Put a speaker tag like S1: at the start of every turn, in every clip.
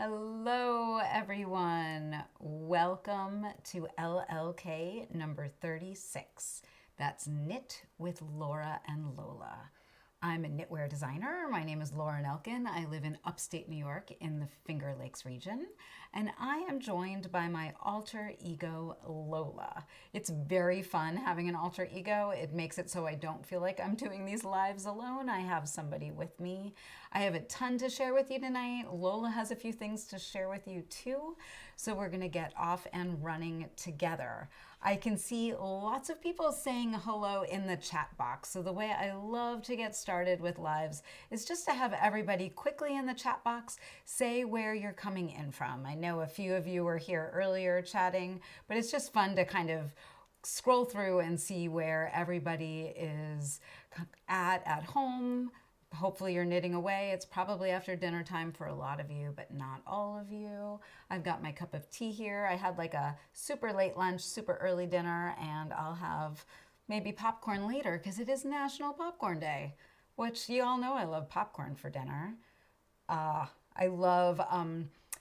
S1: Hello, everyone. Welcome to LLK number 36. That's Knit with Laura and Lola. I'm a knitwear designer. My name is Laura Nelkin. I live in upstate New York in the Finger Lakes region, and I am joined by my alter ego, Lola. It's very fun having an alter ego. It makes it so I don't feel like I'm doing these lives alone. I have somebody with me. I have a ton to share with you tonight. Lola has a few things to share with you too, so we're gonna get off and running together. I can see lots of people saying hello in the chat box. So the way I love to get started with lives is just to have everybody quickly in the chat box say where you're coming in from. I know a few of you were here earlier chatting, but it's just fun to kind of scroll through and see where everybody is at home. Hopefully you're knitting away. It's probably after dinner time for a lot of you, but not all of you. I've got my cup of tea here. I had like a super late lunch, super early dinner, and I'll have maybe popcorn later because it is National Popcorn Day, which you all know I love popcorn for dinner. I love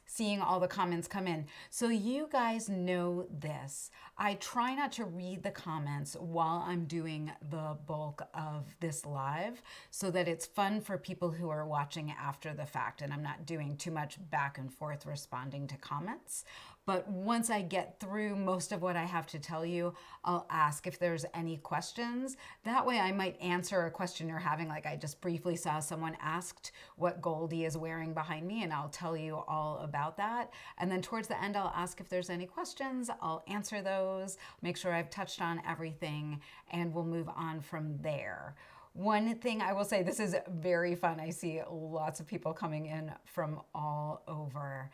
S1: seeing all the comments come in. So you guys know this. I try not to read the comments while I'm doing the bulk of this live so that it's fun for people who are watching after the fact and I'm not doing too much back and forth responding to comments. But once I get through most of what I have to tell you, I'll ask if there's any questions. That way I might answer a question you're having, like I just briefly saw someone asked what Goldie is wearing behind me, and I'll tell you all about that. And then towards the end, I'll ask if there's any questions. I'll answer those, make sure I've touched on everything, and we'll move on from there. One thing I will say, this is very fun. I see lots of people coming in from all over.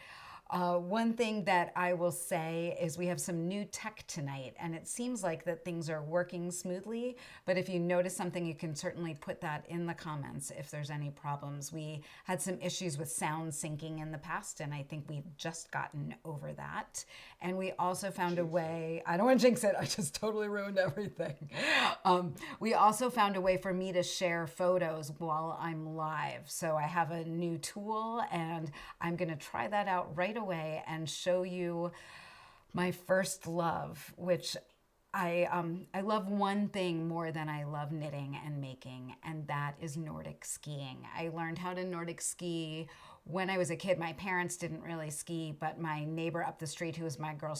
S1: One thing that I will say is we have some new tech tonight, and it seems like that things are working smoothly, but if you notice something, you can certainly put that in the comments if there's any problems. We had some issues with sound syncing in the past, and I think we've just gotten over that. And we also found a way, I don't want to jinx it, I just totally ruined everything. We also found a way for me to share photos while I'm live. So I have a new tool, and I'm going to try that out right away and show you my first love, which I love one thing more than I love knitting and making, and that is Nordic skiing. I learned how to Nordic ski when I was a kid. My parents didn't really ski, but my neighbor up the street, who was my Girl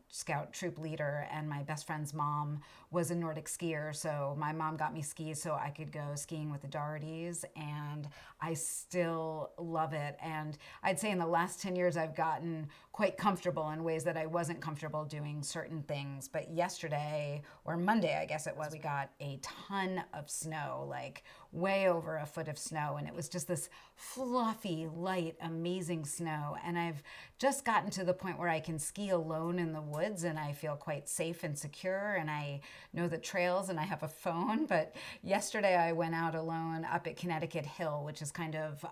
S1: Scout troop leader, and my best friend's mom was a Nordic skier. So my mom got me skis so I could go skiing with the Dohertys, and I still love it. And I'd say in the last 10 years, I've gotten quite comfortable in ways that I wasn't comfortable doing certain things. But yesterday, or Monday, I guess it was, we got a ton of snow, like way over a foot of snow. And it was just this fluffy, light, amazing snow. And I've just gotten to the point where I can ski alone in the woods and I feel quite safe and secure, and I know the trails and I have a phone. But yesterday I went out alone up at Connecticut Hill, which is kind of,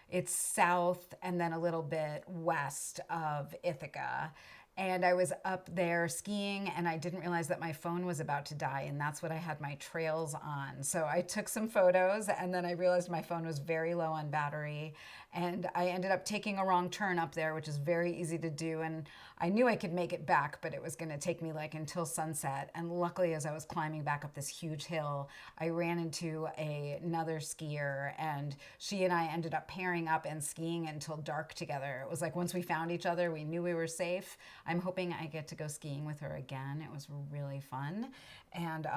S1: it's south and then a little bit west of Ithaca. And I was up there skiing and I didn't realize that my phone was about to die, and that's what I had my trails on. So I took some photos and then I realized my phone was very low on battery, and I ended up taking a wrong turn up there, which is very easy to do. And I knew I could make it back, but it was going to take me like until sunset. And luckily, as I was climbing back up this huge hill, I ran into another skier, and she and I ended up pairing up and skiing until dark together. It was like once we found each other, we knew we were safe. I'm hoping I get to go skiing with her again. It was really fun. And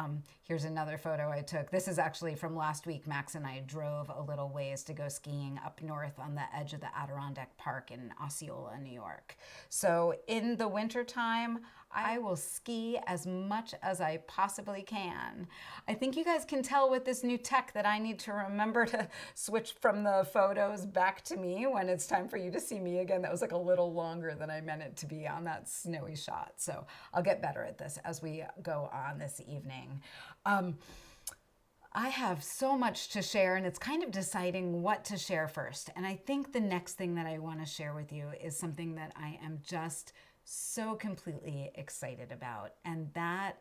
S1: here's another photo I took. This is actually from last week. Max and I drove a little ways to go skiing up north on the edge of the Adirondack Park in Osceola, New York. So in the wintertime, I will ski as much as I possibly can. I think you guys can tell with this new tech that I need to remember to switch from the photos back to me when it's time for you to see me again. That was like a little longer than I meant it to be on that snowy shot. So I'll get better at this as we go on this evening. I have so much to share, and it's kind of deciding what to share first. And I think the next thing that I want to share with you is something that I am just so completely excited about, and that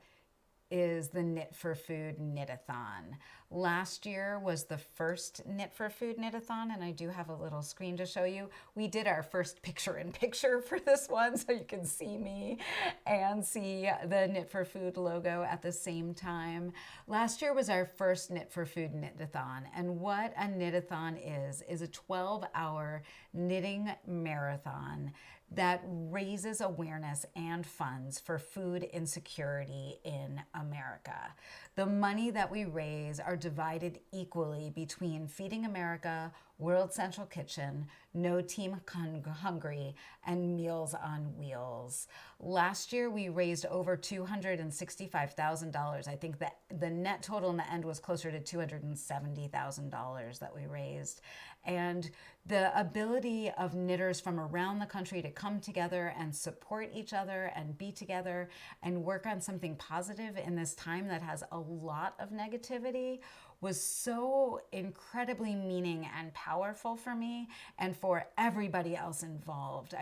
S1: is the Knit for Food Knit-a-thon. Last year was the first Knit for Food Knit-a-thon, and I do have a little screen to show you. We did our first picture-in-picture for this one, so you can see me and see the Knit for Food logo at the same time. Last year was our first Knit for Food Knit-a-thon, and what a knit-a-thon is a 12-hour knitting marathon that raises awareness and funds for food insecurity in America. The money that we raise are divided equally between Feeding America, World Central Kitchen, No Team Hungry, and Meals on Wheels. Last year, we raised over $265,000. I think that the net total in the end was closer to $270,000 that we raised. And the ability of knitters from around the country to come together and support each other and be together and work on something positive in this time that has a lot of negativity was so incredibly meaning and powerful for me and for everybody else involved.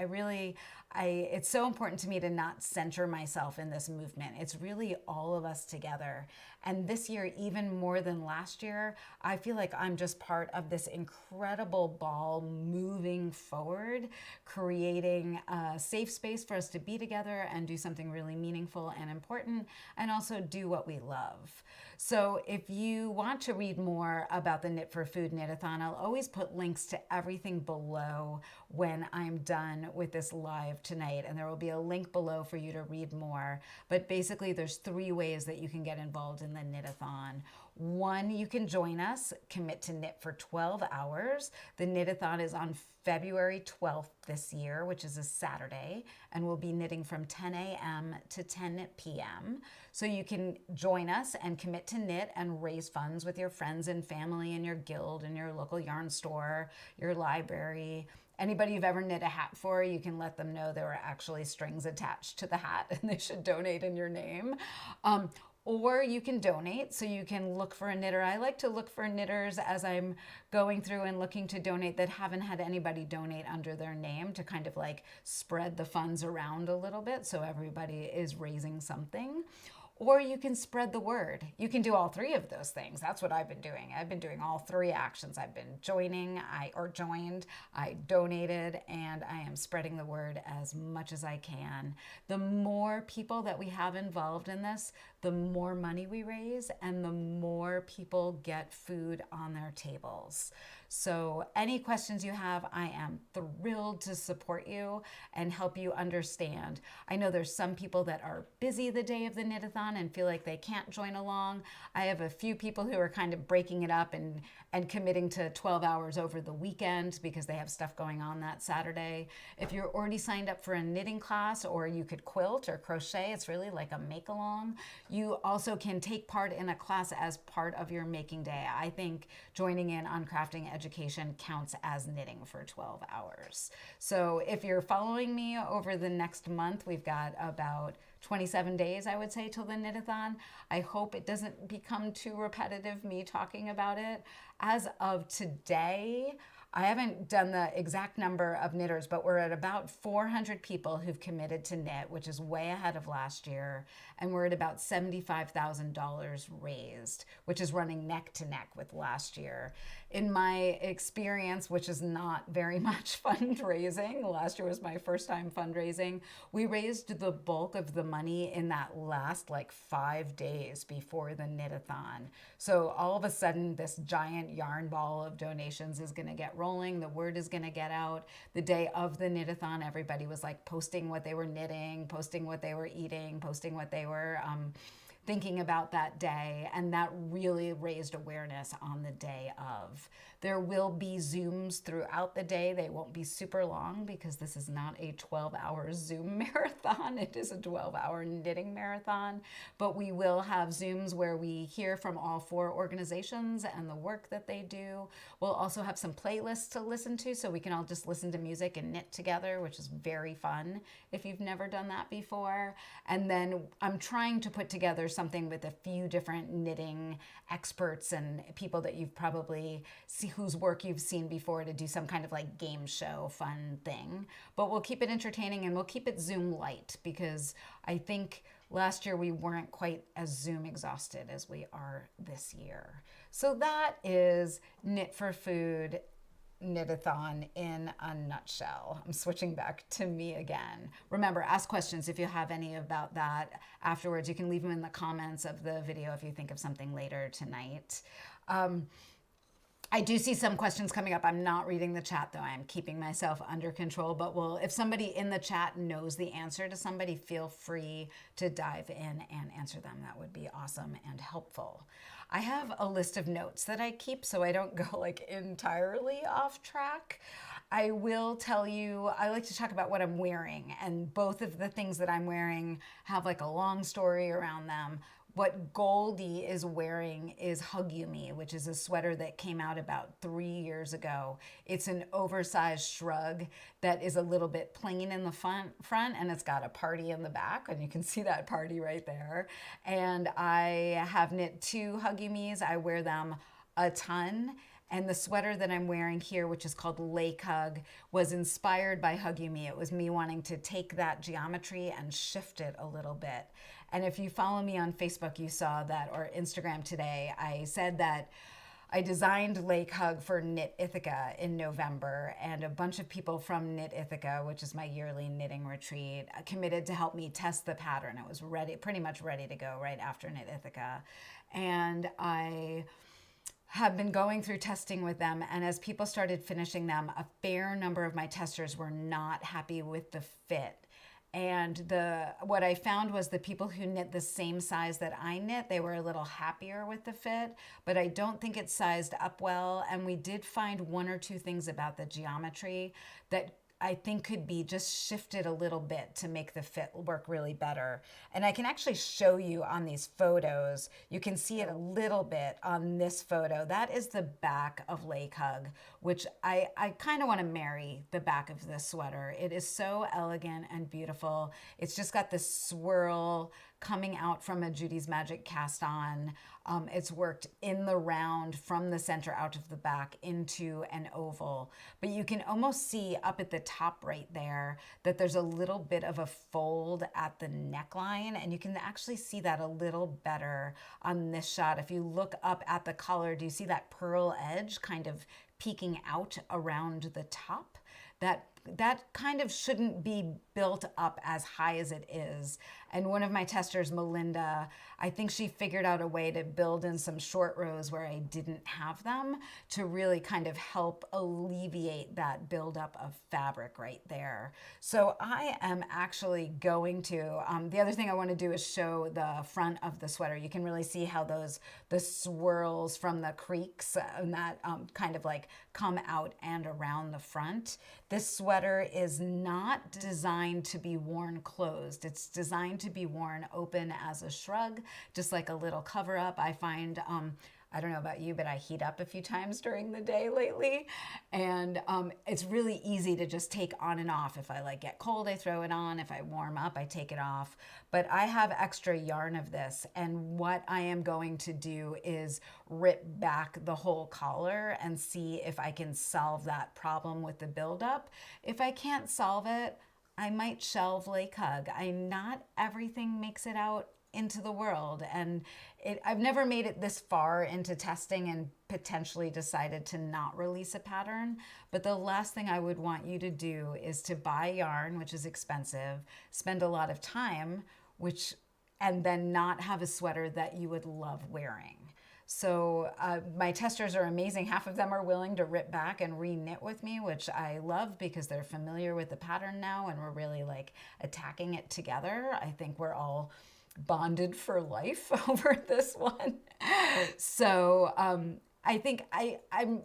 S1: It's so important to me to not center myself in this movement. It's really all of us together. And this year, even more than last year, I feel like I'm just part of this incredible ball moving forward, creating a safe space for us to be together and do something really meaningful and important, and also do what we love. So if you want to read more about the Knit for Food Knit-a-thon, I'll always put links to everything below when I'm done with this live tonight, and there will be a link below for you to read more. But basically, there's 3 ways that you can get involved in the Knit-a-thon. 1, you can join us, commit to knit for 12 hours. The Knit-a-thon is on February 12th this year, which is a Saturday, and we'll be knitting from 10 a.m. to 10 p.m. So you can join us and commit to knit and raise funds with your friends and family and your guild and your local yarn store, your library. Anybody you've ever knit a hat for, you can let them know there were actually strings attached to the hat and they should donate in your name. Or you can donate, so you can look for a knitter. I like to look for knitters as I'm going through and looking to donate that haven't had anybody donate under their name, to kind of like spread the funds around a little bit so everybody is raising something. Or you can spread the word. You can do all 3 of those things. That's what I've been doing. I've been doing all 3 actions. I've been joined, I donated, and I am spreading the word as much as I can. The more people that we have involved in this, the more money we raise and the more people get food on their tables. So any questions you have, I am thrilled to support you and help you understand. I know there's some people that are busy the day of the knit-a-thon and feel like they can't join along. I have a few people who are kind of breaking it up and committing to 12 hours over the weekend because they have stuff going on that Saturday. If you're already signed up for a knitting class, or you could quilt or crochet, it's really like a make-along. You also can take part in a class as part of your making day. I think joining in on crafting education counts as knitting for 12 hours. So if you're following me over the next month, we've got about 27 days, I would say, till the knit-a-thon. I hope it doesn't become too repetitive, me talking about it. As of today, I haven't done the exact number of knitters, but we're at about 400 people who've committed to knit, which is way ahead of last year. And we're at about $75,000 raised, which is running neck to neck with last year. In my experience, which is not very much fundraising, last year was my first time fundraising, we raised the bulk of the money in that last 5 days before the knit-a-thon. So all of a sudden, this giant yarn ball of donations is going to get rolling. The word is going to get out. The day of the knit-a-thon, everybody was posting what they were knitting, posting what they were eating, posting what they were thinking about that day, and that really raised awareness on the day of. There will be Zooms throughout the day. They won't be super long because this is not a 12-hour Zoom marathon. It is a 12-hour knitting marathon, but we will have Zooms where we hear from all 4 organizations and the work that they do. We'll also have some playlists to listen to so we can all just listen to music and knit together, which is very fun if you've never done that before. And then I'm trying to put together something with a few different knitting experts and people that you've probably whose work you've seen before, to do some kind of game show fun thing. But we'll keep it entertaining and we'll keep it Zoom light, because I think Last year, we weren't quite as Zoom exhausted as we are this year. So that is Knit for Food knit-a-thon in a nutshell. I'm switching back to me again. Remember, ask questions if you have any about that afterwards. You can leave them in the comments of the video if you think of something later tonight. I do see some questions coming up. I'm not reading the chat though. I'm keeping myself under control, but if somebody in the chat knows the answer to somebody, feel free to dive in and answer them. That would be awesome and helpful. I have a list of notes that I keep so I don't go like entirely off track. I will tell you, I like to talk about what I'm wearing, and both of the things that I'm wearing have like a long story around them. What Goldie is wearing is Hug You Me, which is a sweater that came out about 3 years ago. It's an oversized shrug that is a little bit plain in the front, and it's got a party in the back, and you can see that party right there. And I have knit 2 Hug You Me's. I wear them a ton. And the sweater that I'm wearing here, which is called Lake Hug, was inspired by Hug You Me. It was me wanting to take that geometry and shift it a little bit. And if you follow me on Facebook, you saw that, or Instagram today, I said that I designed Lake Hug for Knit Ithaca in November, and a bunch of people from Knit Ithaca, which is my yearly knitting retreat, committed to help me test the pattern. It was ready, pretty much ready to go right after Knit Ithaca. And I have been going through testing with them, and as people started finishing them, a fair number of my testers were not happy with the fit. And what I found was the people who knit the same size that I knit, they were a little happier with the fit, but I don't think it's sized up well. And we did find 1 or 2 things about the geometry that I think could be just shifted a little bit to make the fit work really better. And I can actually show you on these photos. You can see it a little bit on this photo. That is the back of Lake Hug, which I kind of want to marry the back of this sweater. It is so elegant and beautiful. It's just got this swirl coming out from a Judy's Magic cast on. It's worked in the round from the center out of the back into an oval. But you can almost see up at the top right there that there's a little bit of a fold at the neckline, and you can actually see that a little better on this shot. If you look up at the collar, do you see that pearl edge kind of peeking out around the top? That kind of shouldn't be built up as high as it is. And one of my testers, Melinda, I think she figured out a way to build in some short rows where I didn't have them to really kind of help alleviate that buildup of fabric right there. So I am actually going to, the other thing I want to do is show the front of the sweater. You can really see how the swirls from the creaks and that kind of like come out and around the front. This sweater is not designed to be worn closed. It's designed to be worn open as a shrug, just like a little cover up. I find, I don't know about you, but I heat up a few times during the day lately. And it's really easy to just take on and off. If I like get cold, I throw it on. If I warm up, I take it off. But I have extra yarn of this. And what I am going to do is rip back the whole collar and see if I can solve that problem with the buildup. If I can't solve it, I might shelve Lake Hug. Not everything makes it out into the world, and I've never made it this far into testing and potentially decided to not release a pattern. But the last thing I would want you to do is to buy yarn, which is expensive, spend a lot of time, and then not have a sweater that you would love wearing. So my testers are amazing. Half of them are willing to rip back and re-knit with me, which I love because they're familiar with the pattern now and we're really like attacking it together. I think we're all bonded for life over this one. So I think I'm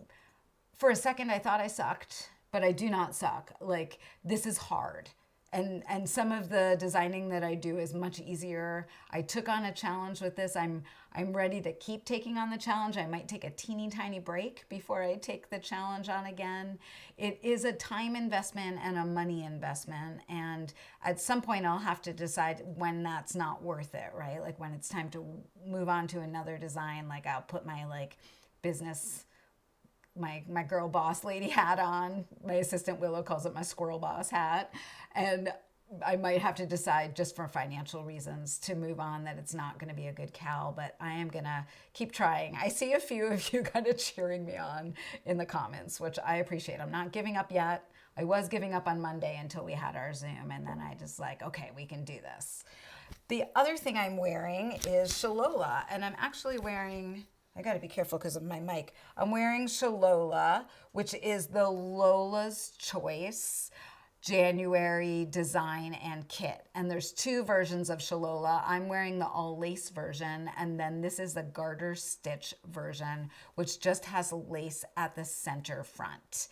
S1: for a second I thought I sucked, but I do not suck. Like, this is hard. And some of the designing that I do is much easier. I took on a challenge with this. I'm ready to keep taking on the challenge. I might take a teeny tiny break before I take the challenge on again. It is a time investment and a money investment. And at some point I'll have to decide when that's not worth it, right? Like when it's time to move on to another design, like I'll put my like business, my girl boss lady hat on. My assistant Willow calls it my squirrel boss hat. And I might have to decide just for financial reasons to move on, that it's not going to be a good cowl, but I am going to keep trying. I see a few of you kind of cheering me on in the comments, which I appreciate. I'm not giving up yet. I was giving up on Monday until we had our Zoom, and then I just like, okay, we can do this. The other thing I'm wearing is Shalola, and I'm actually wearing, I got to be careful because of my mic. I'm wearing Shalola, which is the Lola's Choice January design and kit. And there's two versions of Shalola. I'm wearing the all lace version, and then this is the garter stitch version, which just has lace at the center front.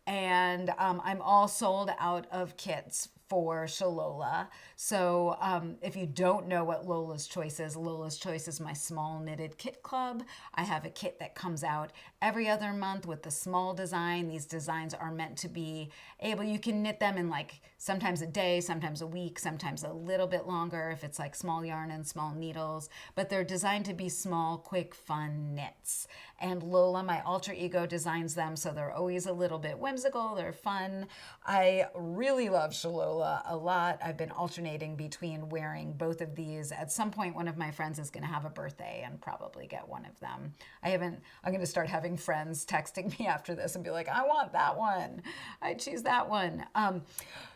S1: And I'm all sold out of kits for Shalola. So if you don't know what Lola's Choice is my small knitted kit club. I have a kit that comes out every other month with the small design. These designs are meant to be able, you can knit them in like sometimes a day, sometimes a week, sometimes a little bit longer if it's like small yarn and small needles, but they're designed to be small, quick, fun knits. And Lola, my alter ego, designs them, so they're always a little bit whimsical, they're fun. I really love Shalola a lot. I've been alternating between wearing both of these. At some point, one of my friends is going to have a birthday and probably get one of them. I'm going to start having friends texting me after this and be like, I want that one. I choose that one.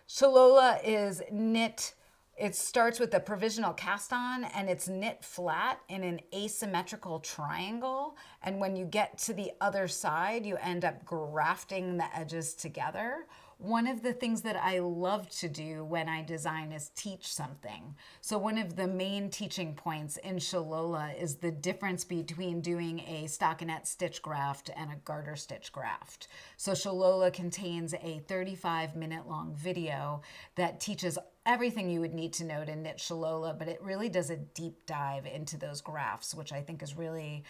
S1: Shalola is knit. It starts with a provisional cast on, and it's knit flat in an asymmetrical triangle. And when you get to the other side, you end up grafting the edges together. One of the things that I love to do when I design is teach something. So one of the main teaching points in Shalola is the difference between doing a stockinette stitch graft and a garter stitch graft. So Shalola contains a 35-minute long video that teaches everything you would need to know to knit Shalola, but it really does a deep dive into those grafts, which I think is really,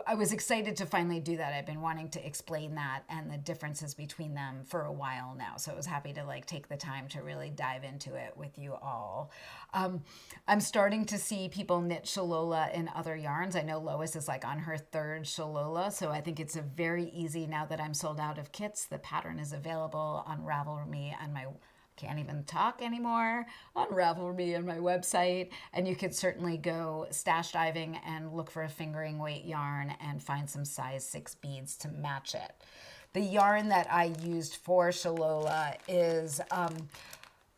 S1: I was excited to finally do that. I've been wanting to explain that and the differences between them for a while now. So I was happy to like take the time to really dive into it with you all. I'm starting to see people knit Shalola in other yarns. I know Lois is like on her third Shalola, so I think it's a very easy, now that I'm sold out of kits, the pattern is available on Ravelry and my can't even talk anymore, on Ravelry and my website. And you could certainly go stash diving and look for a fingering weight yarn and find some size 6 beads to match it. The yarn that I used for Shalola is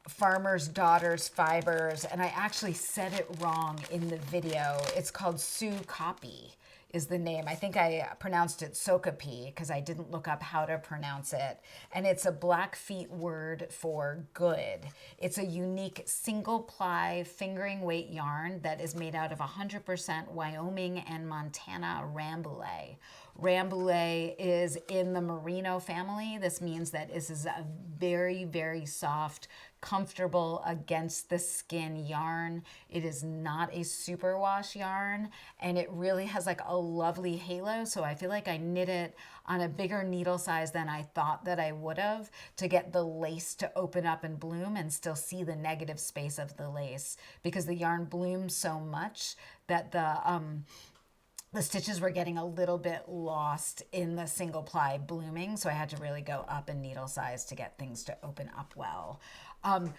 S1: Farmer's Daughter's Fibers, and I actually said it wrong in the video. It's called Sue Copy is the name. I think I pronounced it Sokapi because I didn't look up how to pronounce it. And it's a Blackfeet word for good. It's a unique single ply fingering weight yarn that is made out of 100% Wyoming and Montana Rambouillet. Rambouillet is in the merino family. This means that this is a very, very soft, comfortable against the skin yarn. It is not a superwash yarn, and it really has like a lovely halo. So I feel like I knit it on a bigger needle size than I thought that I would have, to get the lace to open up and bloom and still see the negative space of the lace, because the yarn blooms so much that the stitches were getting a little bit lost in the single ply blooming, so I had to really go up in needle size to get things to open up well.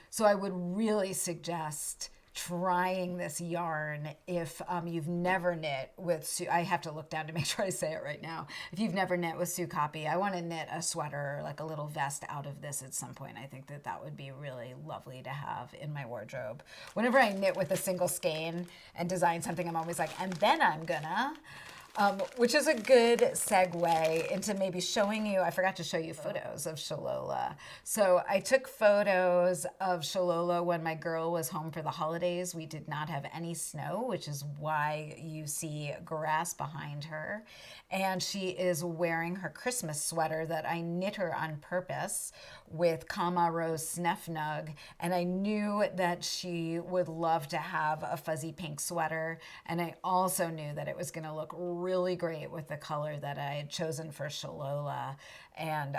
S1: So I would really suggest trying this yarn if you've never knit with Sue. I have to look down to make sure I say it right now. If you've never knit with Sue Copy, I want to knit a sweater, like a little vest out of this at some point. I think that that would be really lovely to have in my wardrobe. Whenever I knit with a single skein and design something, I'm always like, and then I'm gonna, which is a good segue into maybe showing you, I forgot to show you photos of Shalola. So I took photos of Shalola when my girl was home for the holidays. We did not have any snow, which is why you see grass behind her. And she is wearing her Christmas sweater that I knit her on purpose with Kama Rose Snefnug. And I knew that she would love to have a fuzzy pink sweater. And I also knew that it was going to look really great with the color that I had chosen for Shalola. And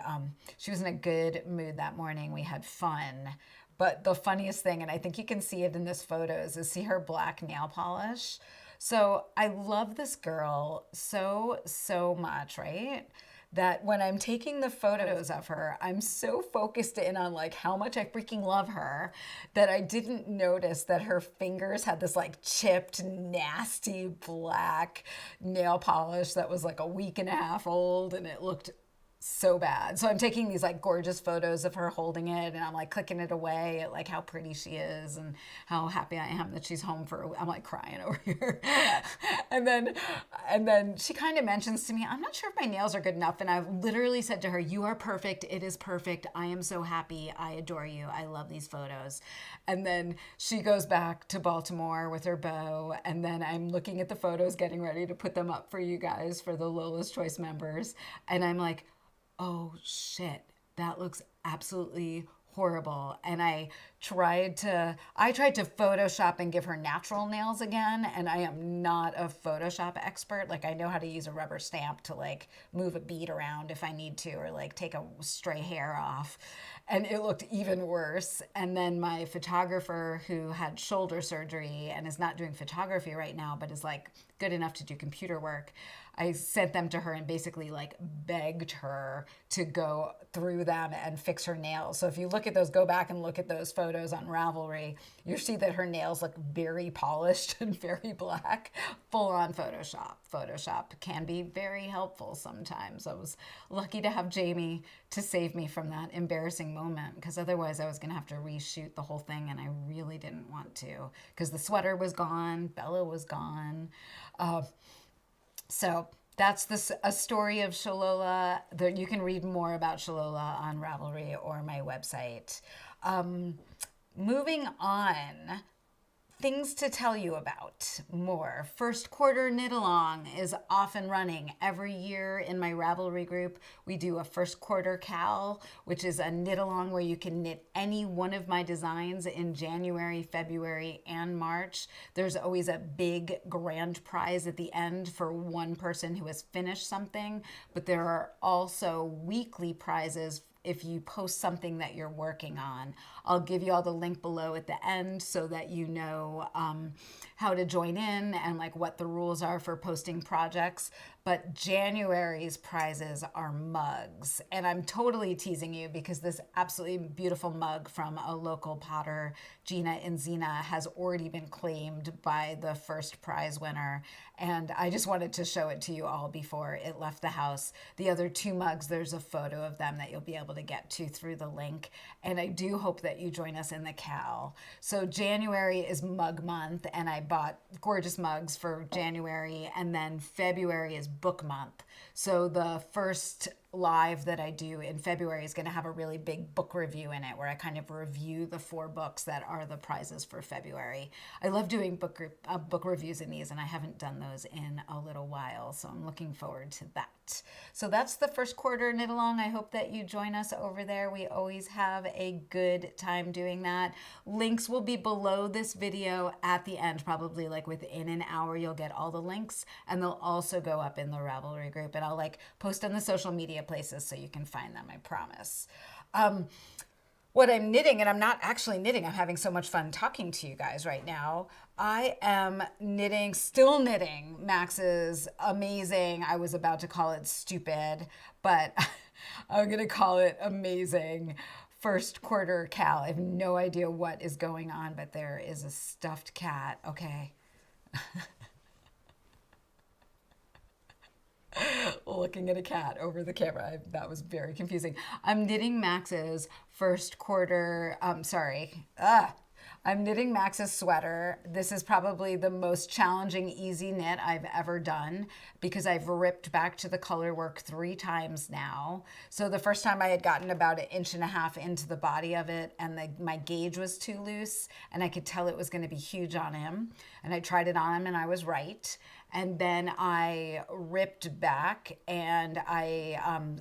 S1: she was in a good mood that morning. We had fun. But the funniest thing, and I think you can see it in this photos, is see her black nail polish. So I love this girl so, so much, right? that when I'm taking the photos of her, I'm so focused in on like how much I freaking love her that I didn't notice that her fingers had this like chipped, nasty black nail polish that was like a week and a half old, and it looked so bad. So I'm taking these like gorgeous photos of her holding it, and I'm like clicking it away at like how pretty she is and how happy I am that she's home for I'm like crying over here. and then she kind of mentions to me, I'm not sure if my nails are good enough, and I've literally said to her, you are perfect. It is perfect. I am so happy. I adore you. I love these photos. And then she goes back to Baltimore with her bow, and then I'm looking at the photos, getting ready to put them up for you guys, for the Lola's Choice members, and I'm like, oh shit, that looks absolutely horrible. And I tried to Photoshop and give her natural nails again, and I am not a Photoshop expert. Like, I know how to use a rubber stamp to like move a bead around if I need to, or like take a stray hair off, and it looked even worse. And then my photographer, who had shoulder surgery and is not doing photography right now but is like good enough to do computer work, I sent them to her and basically like begged her to go through them and fix her nails. So if you look at those, go back and look at those photos on Ravelry, you see that her nails look very polished and very black, full on Photoshop. Photoshop can be very helpful sometimes. I was lucky to have Jamie to save me from that embarrassing moment, because otherwise I was going to have to reshoot the whole thing, and I really didn't want to, because the sweater was gone, Bella was gone. So that's a story of Shalola. You can read more about Shalola on Ravelry or my website. Moving on, things to tell you about more. First quarter knit-along is off and running. Every year in my Ravelry group, we do a first quarter cal, which is a knit-along where you can knit any one of my designs in January, February, and March. There's always a big grand prize at the end for one person who has finished something, but there are also weekly prizes if you post something that you're working on. I'll give you all the link below at the end so that you know how to join in and like what the rules are for posting projects. But January's prizes are mugs. And I'm totally teasing you because this absolutely beautiful mug from a local potter, Gina and Zena, has already been claimed by the first prize winner. And I just wanted to show it to you all before it left the house. The other two mugs, there's a photo of them that you'll be able to get to through the link. And I do hope that you join us in the cal. So January is mug month, and I bought gorgeous mugs for January, and then February is book month. So the first live that I do in February is going to have a really big book review in it, where I kind of review the 4 books that are the prizes for February. I love doing book reviews in these, and I haven't done those in a little while, so I'm looking forward to that. So that's the first quarter knit along. I hope that you join us over there. We always have a good time doing that. Links will be below this video at the end, probably like within an hour. You'll get all the links, and they'll also go up in the Ravelry group, and I'll like post on the social media places so you can find them, I promise. What I'm knitting, and I'm not actually knitting, I'm having so much fun talking to you guys right now. I am still knitting Max's amazing, I was about to call it stupid, but I'm going to call it amazing first quarter cal. I have no idea what is going on, but there is a stuffed cat. Okay. Looking at a cat over the camera. That was very confusing. I'm knitting Max's first quarter, I'm knitting Max's sweater. This is probably the most challenging easy knit I've ever done because I've ripped back to the color work 3 times now. So the first time I had gotten about 1.5 inches into the body of it, and my gauge was too loose, and I could tell it was going to be huge on him. And I tried it on him, and I was right. And then I ripped back, and I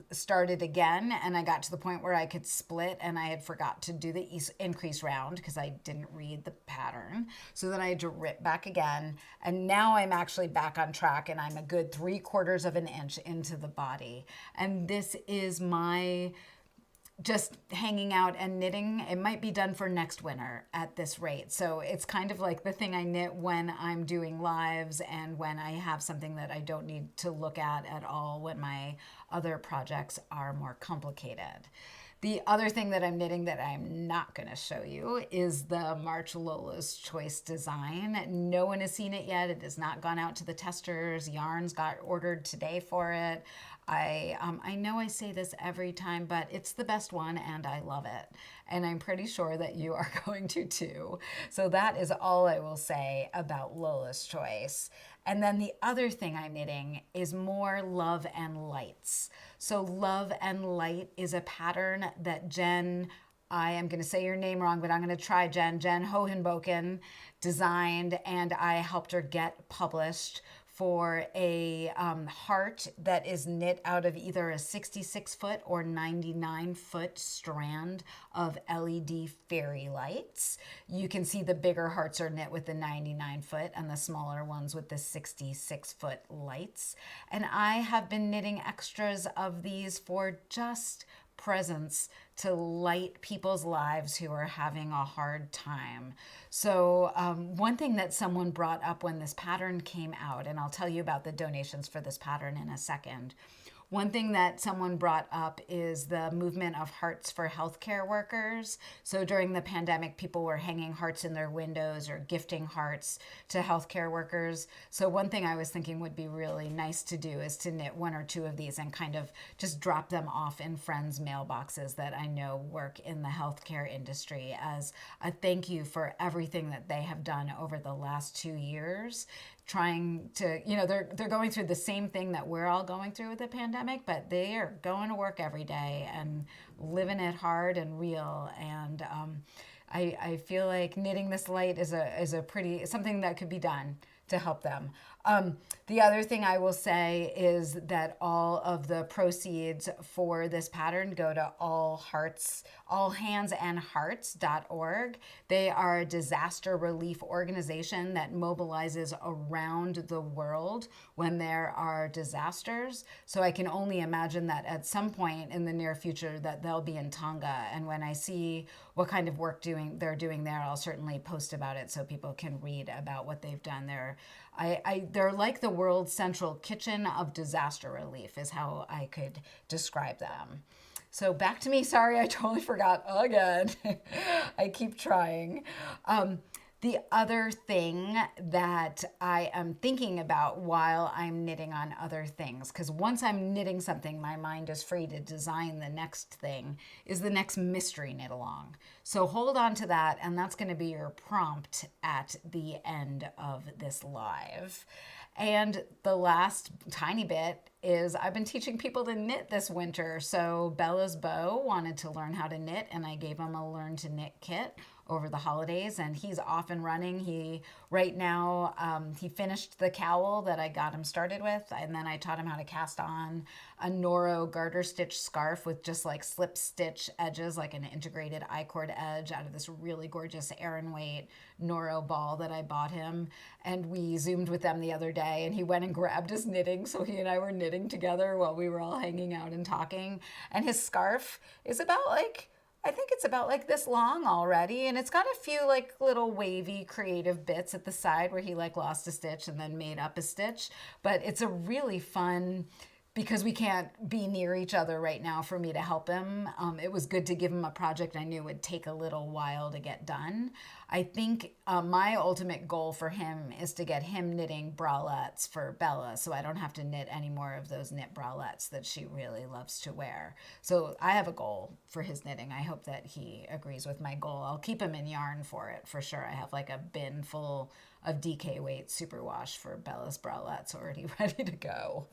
S1: started again, and I got to the point where I could split, and I had forgot to do the increase round because I didn't read the pattern. So then I had to rip back again, and now I'm actually back on track, and I'm a good 3/4 of an inch into the body. And this is my just hanging out and knitting. It might be done for next winter at this rate. So it's kind of like the thing I knit when I'm doing lives and when I have something that I don't need to look at all when my other projects are more complicated. The other thing that I'm knitting that I'm not going to show you is the March Lola's Choice design. No one has seen it yet. It has not gone out to the testers. Yarns got ordered today for it. I know I say this every time, but it's the best one and I love it. And I'm pretty sure that you are going to too. So that is all I will say about Lola's Choice. And then the other thing I'm knitting is more Love and Lights. So Love and Light is a pattern that Jen, I am going to say your name wrong, but I'm going to try Jen Hohenboken designed, and I helped her get published for a heart that is knit out of either a 66-foot or 99-foot strand of LED fairy lights. You can see the bigger hearts are knit with the 99-foot and the smaller ones with the 66-foot lights. And I have been knitting extras of these for just presents to light people's lives who are having a hard time. So one thing that someone brought up when this pattern came out, and I'll tell you about the donations for this pattern in a second. One thing that someone brought up is the movement of hearts for healthcare workers. So during the pandemic, people were hanging hearts in their windows or gifting hearts to healthcare workers. So one thing I was thinking would be really nice to do is to knit one or two of these and kind of just drop them off in friends' mailboxes that I know work in the healthcare industry as a thank you for everything that they have done over the last 2 years. Trying to, they're going through the same thing that we're all going through with the pandemic, but they are going to work every day and living it hard and real. And I feel like knitting this light is a pretty something that could be done to help them. The other thing I will say is that all of the proceeds for this pattern go to allhandsandhearts.org. They are a disaster relief organization that mobilizes around the world when there are disasters. So I can only imagine that at some point in the near future that they'll be in Tonga. And when I see what kind of work they're doing there, I'll certainly post about it so people can read about what they've done there. They're like the world's central kitchen of disaster relief is how I could describe them. So back to me. Sorry, I totally forgot again. I keep trying. The other thing that I am thinking about while I'm knitting on other things, because once I'm knitting something, my mind is free to design the next thing, is the next mystery knit along. So hold on to that, and that's going to be your prompt at the end of this live. And the last tiny bit is I've been teaching people to knit this winter. So Bella's Bow wanted to learn how to knit, and I gave him a Learn to Knit kit over the holidays, and he's off and running. He finished the cowl that I got him started with, and then I taught him how to cast on a Noro garter stitch scarf with just like slip stitch edges, like an integrated I-cord edge out of this really gorgeous Aran weight Noro ball that I bought him. And we Zoomed with them the other day, and he went and grabbed his knitting, so he and I were knitting together while we were all hanging out and talking. And his scarf is about I think it's about like this long already, and it's got a few like little wavy creative bits at the side where he like lost a stitch and then made up a stitch. But it's a really fun, because we can't be near each other right now for me to help him. It was good to give him a project I knew would take a little while to get done. I think my ultimate goal for him is to get him knitting bralettes for Bella, so I don't have to knit any more of those knit bralettes that she really loves to wear. So I have a goal for his knitting. I hope that he agrees with my goal. I'll keep him in yarn for it, for sure. I have like a bin full of DK weight superwash for Bella's bralettes already ready to go.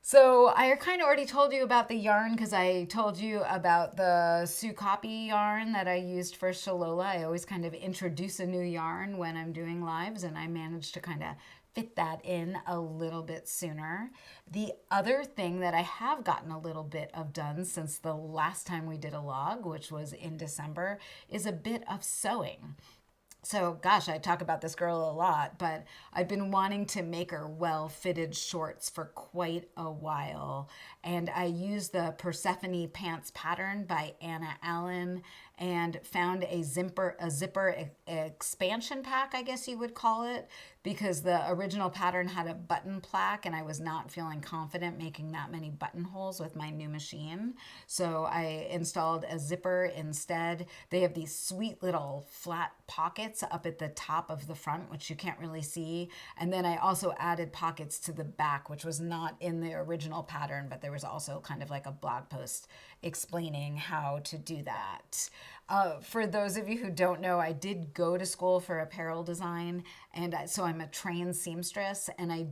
S1: So I kind of already told you about the yarn because I told you about the Sue Copy yarn that I used for Shalola. I always kind of introduce a new yarn when I'm doing lives, and I managed to kind of fit that in a little bit sooner. The other thing that I have gotten a little bit of done since the last time we did a log, which was in December, is a bit of sewing. So, gosh, I talk about this girl a lot, but I've been wanting to make her well-fitted shorts for quite a while. And I used the Persephone pants pattern by Anna Allen and found a zipper expansion pack, I guess you would call it, because the original pattern had a button plaque and I was not feeling confident making that many buttonholes with my new machine. So I installed a zipper instead. They have these sweet little flat pockets up at the top of the front, which you can't really see. And then I also added pockets to the back, which was not in the original pattern, but there was also kind of like a blog post explaining how to do that. For those of you who don't know, I did go to school for apparel design, and so I'm a trained seamstress, and I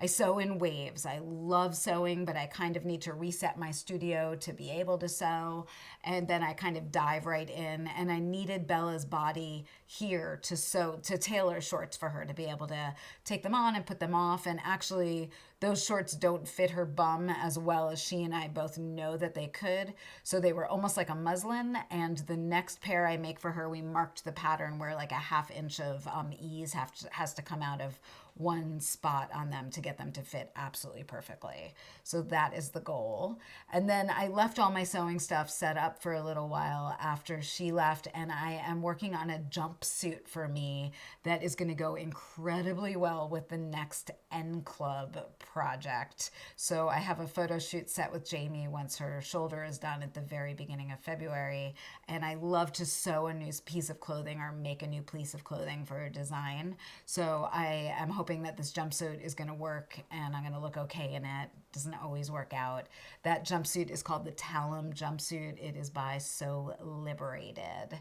S1: sew in waves. I love sewing, but I kind of need to reset my studio to be able to sew, and then I kind of dive right in, and I needed Bella's body here to sew, to tailor shorts for her to be able to take them on and put them off, and actually those shorts don't fit her bum as well as she and I both know that they could. So they were almost like a muslin. And the next pair I make for her, we marked the pattern where like a ½ inch of ease has to come out of one spot on them to get them to fit absolutely perfectly. So that is the goal. And then I left all my sewing stuff set up for a little while after she left, and I am working on a jumpsuit for me that is going to go incredibly well with the next N Club project. So I have a photo shoot set with Jamie once her shoulder is done at the very beginning of February, and I love to sew a new piece of clothing or make a new piece of clothing for a design. So I am hoping that this jumpsuit is going to work and I'm going to look okay in it. Doesn't always work out. That jumpsuit is called the Talum jumpsuit. It is by So Liberated.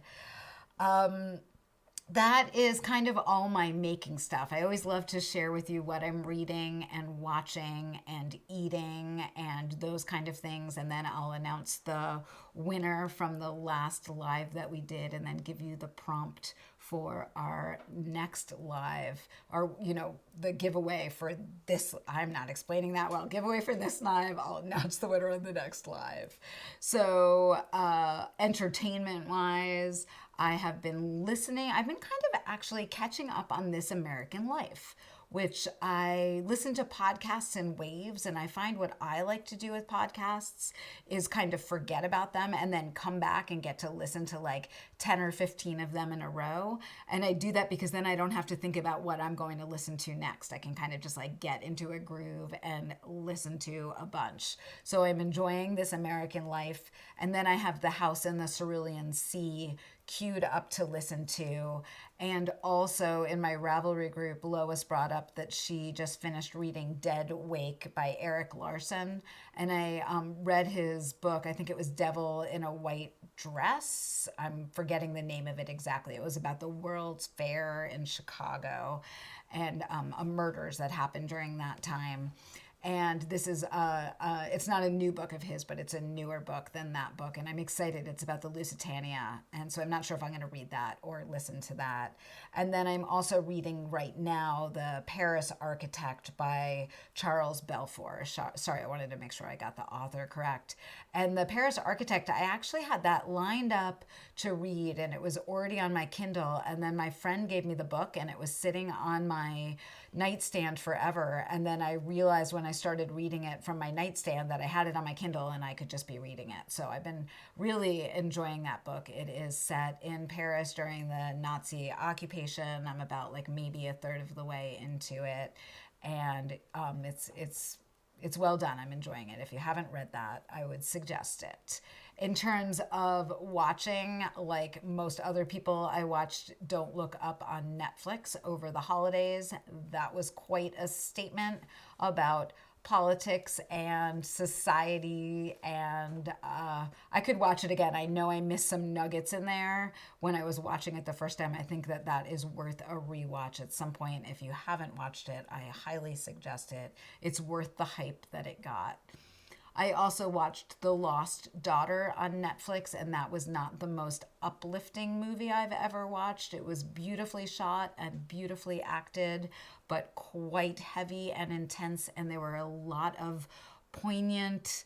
S1: That is kind of all my making stuff. I always love to share with you what I'm reading and watching and eating and those kind of things. And then I'll announce the winner from the last live that we did and then give you the prompt for our next live, or, the giveaway for this. I'm not explaining that well. Giveaway for this live. I'll announce the winner in the next live. So entertainment wise, I have been listening. I've been kind of actually catching up on This American Life, which I listen to podcasts in waves. And I find what I like to do with podcasts is kind of forget about them and then come back and get to listen to like 10 or 15 of them in a row. And I do that because then I don't have to think about what I'm going to listen to next. I can kind of just like get into a groove and listen to a bunch. So I'm enjoying This American Life. And then I have The House in the Cerulean Sea queued up to listen to. And also in my Ravelry group, Lois brought up that she just finished reading Dead Wake by Eric Larson. And I read his book. I think it was Devil in a White Dress. I'm forgetting the name of it exactly. It was about the World's Fair in Chicago and murders that happened during that time. And this is, it's not a new book of his, but it's a newer book than that book. And I'm excited. It's about the Lusitania. And so I'm not sure if I'm going to read that or listen to that. And then I'm also reading right now The Paris Architect by Charles Belfoure. Sorry, I wanted to make sure I got the author correct. And The Paris Architect, I actually had that lined up to read, and it was already on my Kindle. And then my friend gave me the book, and it was sitting on my nightstand forever. And then I realized when I started reading it from my nightstand that I had it on my Kindle and I could just be reading it. So I've been really enjoying that book. It is set in Paris during the Nazi occupation. I'm about like maybe a third of the way into it. And it's well done. I'm enjoying it. If you haven't read that, I would suggest it. In terms of watching, like most other people, I watched Don't Look Up on Netflix over the holidays. That was quite a statement about politics and society, and I could watch it again. I know I missed some nuggets in there when I was watching it the first time. I think that is worth a rewatch at some point. If you haven't watched it, I highly suggest it. It's worth the hype that it got. I also watched The Lost Daughter on Netflix, and that was not the most uplifting movie I've ever watched. It was beautifully shot and beautifully acted, but quite heavy and intense, and there were a lot of poignant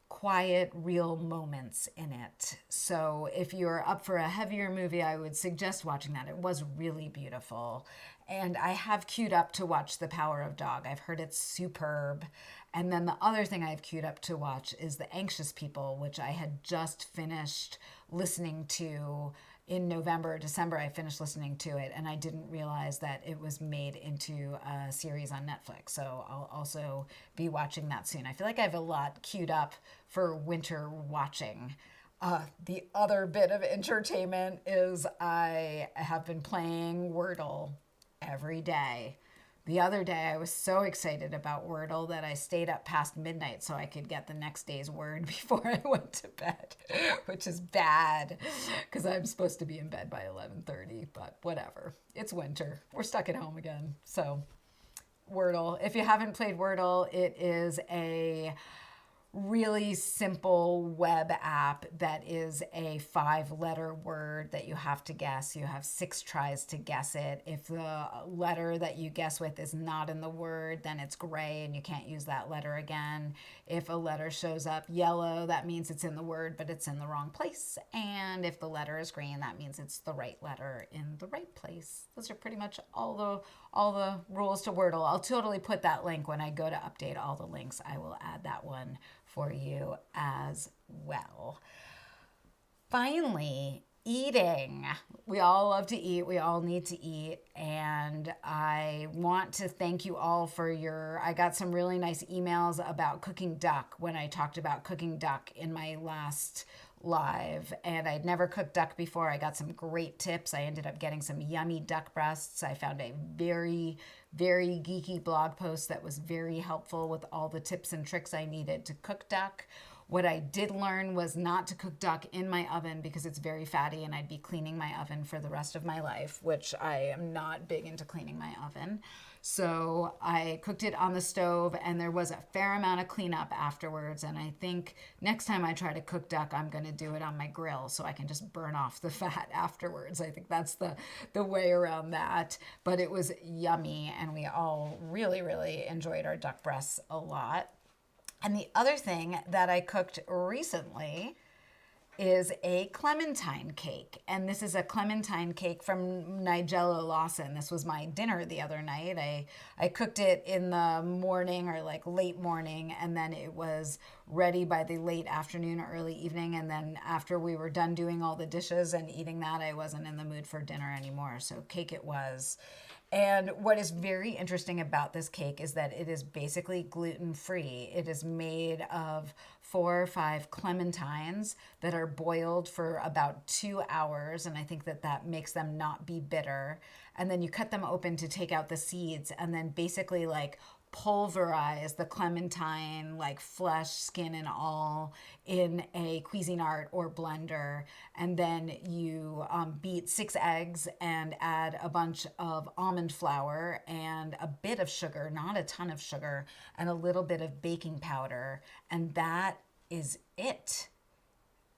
S1: quiet, real moments in it. So if you're up for a heavier movie, I would suggest watching that. It was really beautiful. And I have queued up to watch The Power of Dog. I've heard it's superb. And then the other thing I've queued up to watch is The Anxious People, which I had just finished listening to in November, December. I finished listening to it, and I didn't realize that it was made into a series on Netflix. So I'll also be watching that soon. I feel like I have a lot queued up for winter watching. The other bit of entertainment is I have been playing Wordle every day. The other day, I was so excited about Wordle that I stayed up past midnight so I could get the next day's word before I went to bed, which is bad because I'm supposed to be in bed by 11:30, but whatever. It's winter. We're stuck at home again. So Wordle. If you haven't played Wordle, it is a really simple web app that is a 5-letter word that you have to guess. You have 6 tries to guess it. If the letter that you guess with is not in the word, then it's gray and you can't use that letter again. If a letter shows up yellow, that means it's in the word, but it's in the wrong place. And if the letter is green, that means it's the right letter in the right place. Those are pretty much all the rules to Wordle. I'll totally put that link when I go to update all the links. I will add that one for you as well. Finally, eating. We all love to eat. We all need to eat. And I want to thank you all for I got some really nice emails about cooking duck when I talked about cooking duck in my last live, and I'd never cooked duck before. I got some great tips. I ended up getting some yummy duck breasts. I found a very, very geeky blog post that was very helpful with all the tips and tricks I needed to cook duck. What I did learn was not to cook duck in my oven because it's very fatty and I'd be cleaning my oven for the rest of my life, which I am not big into cleaning my oven. So I cooked it on the stove and there was a fair amount of cleanup afterwards. And I think next time I try to cook duck, I'm going to do it on my grill so I can just burn off the fat afterwards. I think that's the way around that. But it was yummy and we all really, really enjoyed our duck breasts a lot. And the other thing that I cooked recently is a Clementine cake. And this is a Clementine cake from Nigella Lawson. This was my dinner the other night. I cooked it in the morning or like late morning, and then it was ready by the late afternoon or early evening. And then after we were done doing all the dishes and eating that, I wasn't in the mood for dinner anymore. So cake it was. And what is very interesting about this cake is that it is basically gluten-free. It is made of 4 or 5 clementines that are boiled for about 2 hours. And I think that makes them not be bitter. And then you cut them open to take out the seeds and then basically like pulverize the clementine, like flesh, skin, and all in a Cuisinart or blender. And then you beat 6 eggs and add a bunch of almond flour and a bit of sugar, not a ton of sugar, and a little bit of baking powder. And that is it.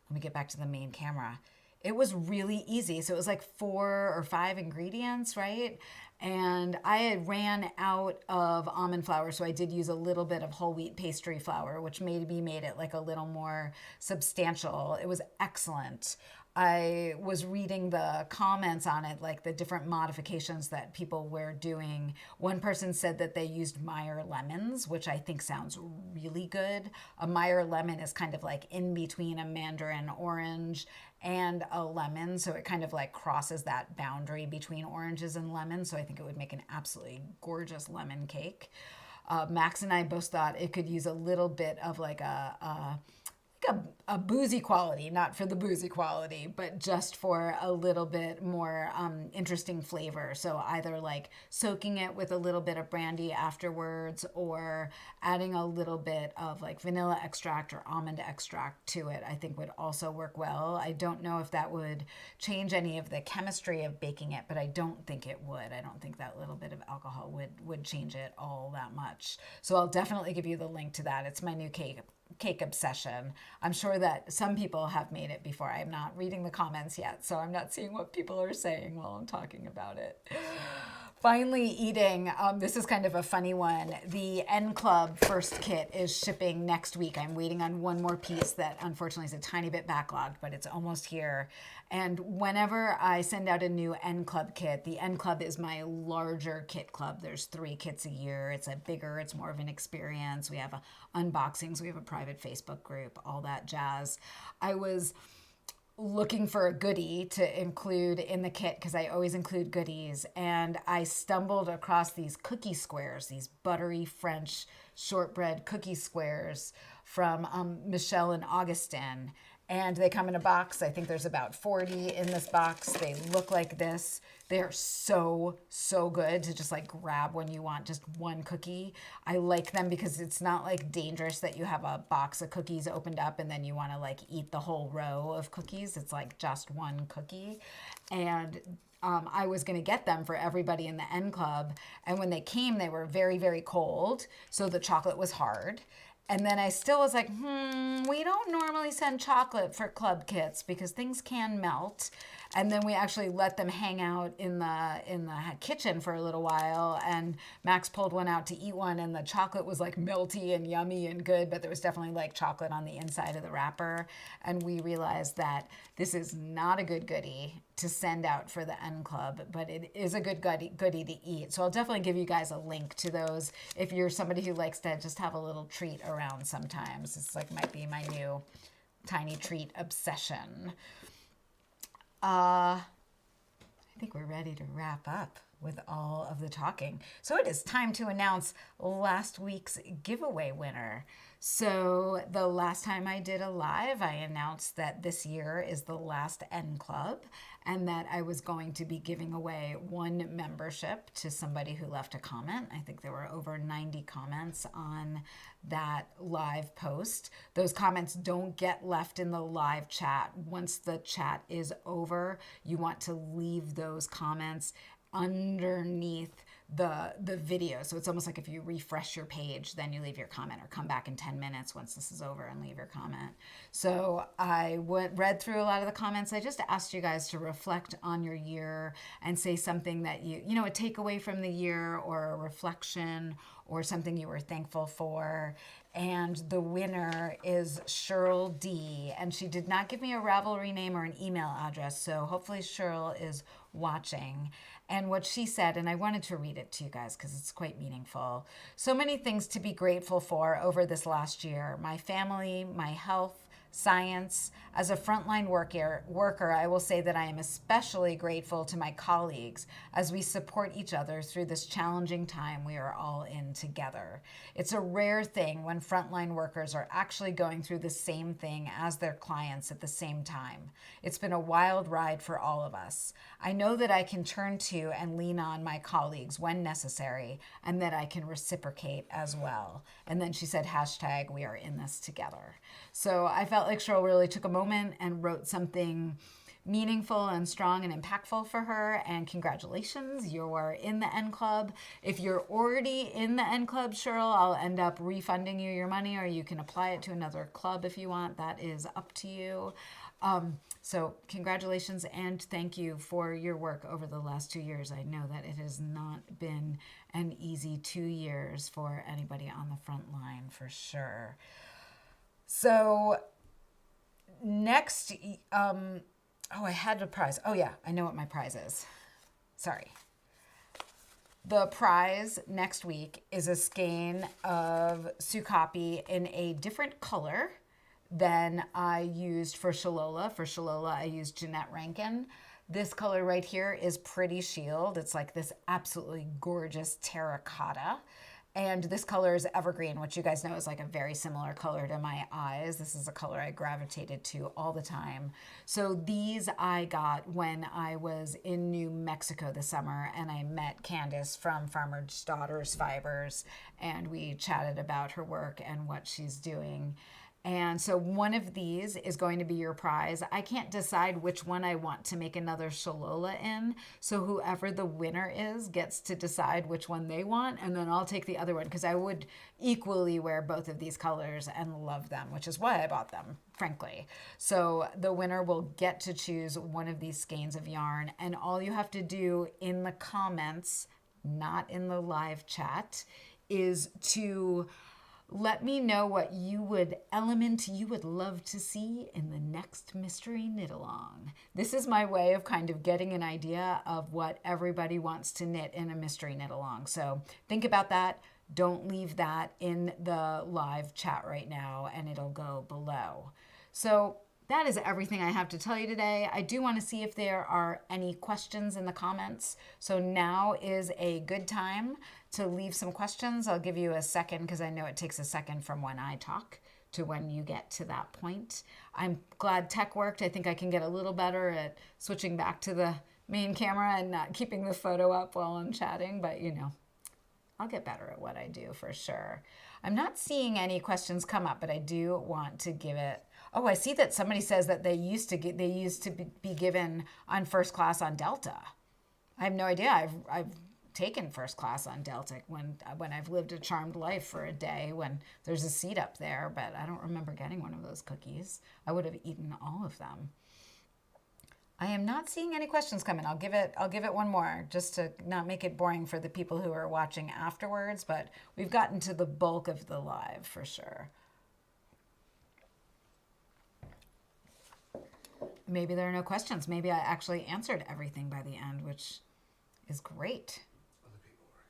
S1: Let me get back to the main camera. It was really easy. So it was like 4 or 5 ingredients, right? And I had ran out of almond flour, so I did use a little bit of whole wheat pastry flour, which maybe made it like a little more substantial. It was excellent. I was reading the comments on it, like the different modifications that people were doing. One person said that they used Meyer lemons, which I think sounds really good. A Meyer lemon is kind of like in between a mandarin orange and a lemon, so it kind of like crosses that boundary between oranges and lemons. So I think it would make an absolutely gorgeous lemon cake. Max and I both thought it could use a little bit of like a boozy quality, not for the boozy quality, but just for a little bit more interesting flavor. So either like soaking it with a little bit of brandy afterwards or adding a little bit of like vanilla extract or almond extract to it, I think would also work well. I don't know if that would change any of the chemistry of baking it, but I don't think it would. I don't think that little bit of alcohol would change it all that much. So I'll definitely give you the link to that. It's my new cake obsession. I'm sure that some people have made it before. I'm not reading the comments yet, so I'm not seeing what people are saying while I'm talking about it. Finally eating, this is kind of a funny one. The N Club first kit is shipping next week. I'm waiting on one more piece that unfortunately is a tiny bit backlogged, but it's almost here. And whenever I send out a new N Club kit, the N Club is my larger kit club. There's 3 kits a year. It's a bigger, it's more of an experience. We have unboxings, we have a private Facebook group, all that jazz. I was looking for a goodie to include in the kit because I always include goodies, and I stumbled across these cookie squares, these buttery French shortbread cookie squares from Michelle and Augustin, and they come in a box. I think there's about 40 in this box. They look like this. They're so good to just like grab when you want just one cookie. I like them because it's not like dangerous that you have a box of cookies opened up and then you want to like eat the whole row of cookies. It's like just one cookie. And I was going to get them for everybody in the N Club. And when they came, they were very, very cold. So the chocolate was hard. And then I still was like, we don't normally send chocolate for club kits because things can melt. And then we actually let them hang out in the kitchen for a little while. And Max pulled one out to eat one, and the chocolate was like melty and yummy and good, but there was definitely like chocolate on the inside of the wrapper. And we realized that this is not a good goodie to send out for the N Club, but it is a good goodie to eat. So I'll definitely give you guys a link to those if you're somebody who likes to just have a little treat around sometimes. It's like might be my new tiny treat obsession. I think we're ready to wrap up with all of the talking. So it is time to announce last week's giveaway winner. So the last time I did a live, I announced that this year is the last N Club and that I was going to be giving away one membership to somebody who left a comment. I think there were over 90 comments on that live post. Those comments don't get left in the live chat. Once the chat is over, you want to leave those comments underneath the video. So it's almost like if you refresh your page, then you leave your comment, or come back in 10 minutes once this is over and leave your comment. So I read through a lot of the comments. I just asked you guys to reflect on your year and say something that a takeaway from the year or a reflection or something you were thankful for. And the winner is Cheryl D. And she did not give me a Ravelry name or an email address, so hopefully Cheryl is watching. And what she said, and I wanted to read it to you guys because it's quite meaningful. So many things to be grateful for over this last year. My family, my health, science. As a frontline worker, I will say that I am especially grateful to my colleagues as we support each other through this challenging time we are all in together. It's a rare thing when frontline workers are actually going through the same thing as their clients at the same time. It's been a wild ride for all of us. I know that I can turn to and lean on my colleagues when necessary, and that I can reciprocate as well. And then she said, hashtag, we are in this together. So I felt like Cheryl really took a moment and wrote something meaningful and strong and impactful for her. And congratulations, you are in the N Club. If you're already in the N Club, Cheryl, I'll end up refunding you your money, or you can apply it to another club if you want. That is up to you. So congratulations and thank you for your work over the last 2 years. I know that it has not been an easy 2 years for anybody on the front line, for sure. So next, I had a prize. Oh yeah, I know what my prize is. Sorry. The prize next week is a skein of Sukapi in a different color than I used for Shalola. For Shalola, I used Jeanette Rankin. This color right here is Pretty Shield. It's like this absolutely gorgeous terracotta. And this color is Evergreen, which you guys know is like a very similar color to my eyes. This is a color I gravitated to all the time. So these I got when I was in New Mexico this summer, and I met Candace from Farmer's Daughters Fibers, and we chatted about her work and what she's doing. And so one of these is going to be your prize. I can't decide which one I want to make another Shalola in. So whoever the winner is gets to decide which one they want. And then I'll take the other one because I would equally wear both of these colors and love them, which is why I bought them, frankly. So the winner will get to choose one of these skeins of yarn. And all you have to do in the comments not in the live chat, is to let me know what element you would love to see in the next mystery knit along. This is my way of kind of getting an idea of what everybody wants to knit in a mystery knit along. So think about that. Don't leave that in the live chat right now, and it'll go below. So that is everything I have to tell you today. I do want to see if there are any questions in the comments. So now is a good time to leave some questions. I'll give you a second because I know it takes a second from when I talk to when you get to that point. I'm glad tech worked. I think I can get a little better at switching back to the main camera and not keeping the photo up while I'm chatting, but you know, I'll get better at what I do for sure. I'm not seeing any questions come up, but I do want to give it. Oh, I see that somebody says that they used to be given on first class on Delta. I have no idea. I've taken first class on Delta when I've lived a charmed life for a day when there's a seat up there, but I don't remember getting one of those cookies. I would have eaten all of them. I am not seeing any questions come in. I'll give it one more just to not make it boring for the people who are watching afterwards, but we've gotten to the bulk of the live for sure. Maybe there are no questions. Maybe I actually answered everything by the end, which is great.
S2: Other people were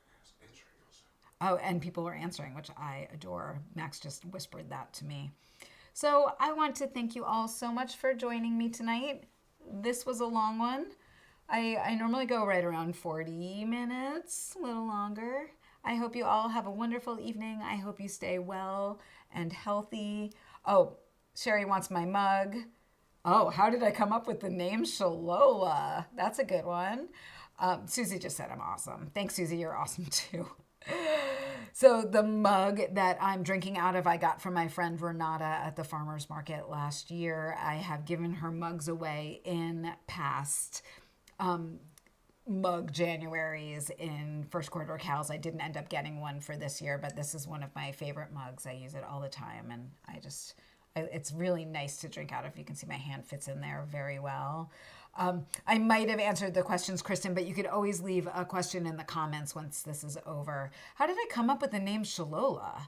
S2: answering also.
S1: Oh, and people were answering, which I adore. Max just whispered that to me. So I want to thank you all so much for joining me tonight. This was a long one. I normally go right around 40 minutes, a little longer. I hope you all have a wonderful evening. I hope you stay well and healthy. Oh, Sherry wants my mug. Oh, how did I come up with the name Shalola? That's a good one. Susie just said I'm awesome. Thanks, Susie. You're awesome too. So the mug that I'm drinking out of, I got from my friend Renata at the farmer's market last year. I have given her mugs away in past mug Januaries in first quarter cows. I didn't end up getting one for this year, but this is one of my favorite mugs. I use it all the time, and it's really nice to drink out of. You can see my hand fits in there very well. I might have answered the questions, Kristen, but you could always leave a question in the comments once this is over. How did I come up with the name Shalola?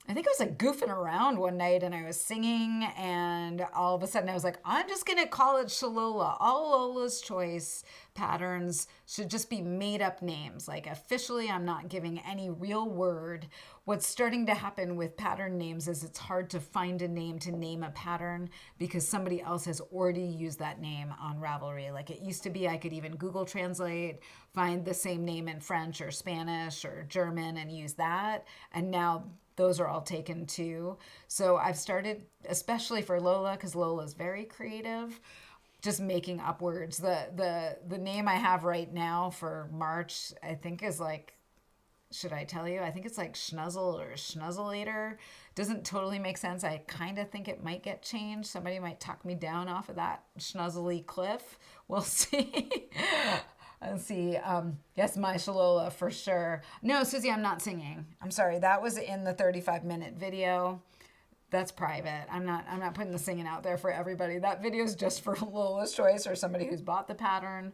S1: I think I was like goofing around one night and I was singing, and all of a sudden I was like, I'm just going to call it Shalola. All Lola's Choice patterns should just be made up names. Like officially, I'm not giving any real word. What's starting to happen with pattern names is it's hard to find a name to name a pattern because somebody else has already used that name on Ravelry. Like it used to be, I could even Google Translate, find the same name in French or Spanish or German and use that. And now those are all taken too. So I've started, especially for Lola, because Lola's very creative, just making up words. The name I have right now for March, I think is like, should I tell you? I think it's like Schnuzzle or Schnuzzleator. Doesn't totally make sense. I kind of think it might get changed. Somebody might talk me down off of that schnuzzly cliff. We'll see. Let's see. Yes, my Shalola for sure. No, Susie, I'm not singing. I'm sorry. That was in the 35-minute video. That's private. I'm not putting the singing out there for everybody. That video is just for Lola's Choice or somebody who's bought the pattern.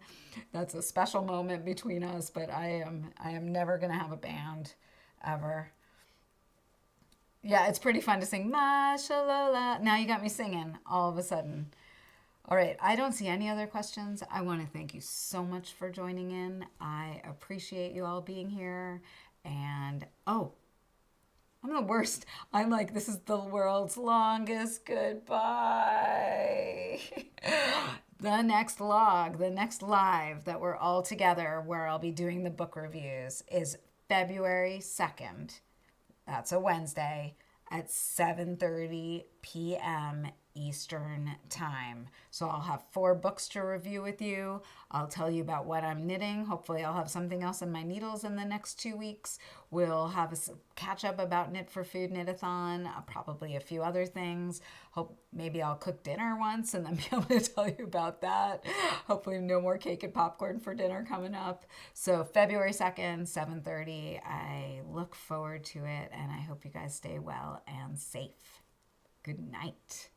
S1: That's a special moment between us, but I am never going to have a band ever. Yeah, it's pretty fun to sing my Shalola. Now you got me singing all of a sudden. All right, I don't see any other questions. I want to thank you so much for joining in. I appreciate you all being here. And, oh, I'm the worst. I'm like, this is the world's longest goodbye. The next live that we're all together where I'll be doing the book reviews is February 2nd. That's a Wednesday at 7:30 p.m. Eastern time. So I'll have 4 books to review with you. I'll tell you about what I'm knitting. Hopefully I'll have something else in my needles in the next 2 weeks. We'll have a catch up about Knit for Food, knit-a-thon, probably a few other things. Hope maybe I'll cook dinner once and then be able to tell you about that. Hopefully no more cake and popcorn for dinner coming up. So February 2nd, 7:30. I look forward to it and I hope you guys stay well and safe. Good night.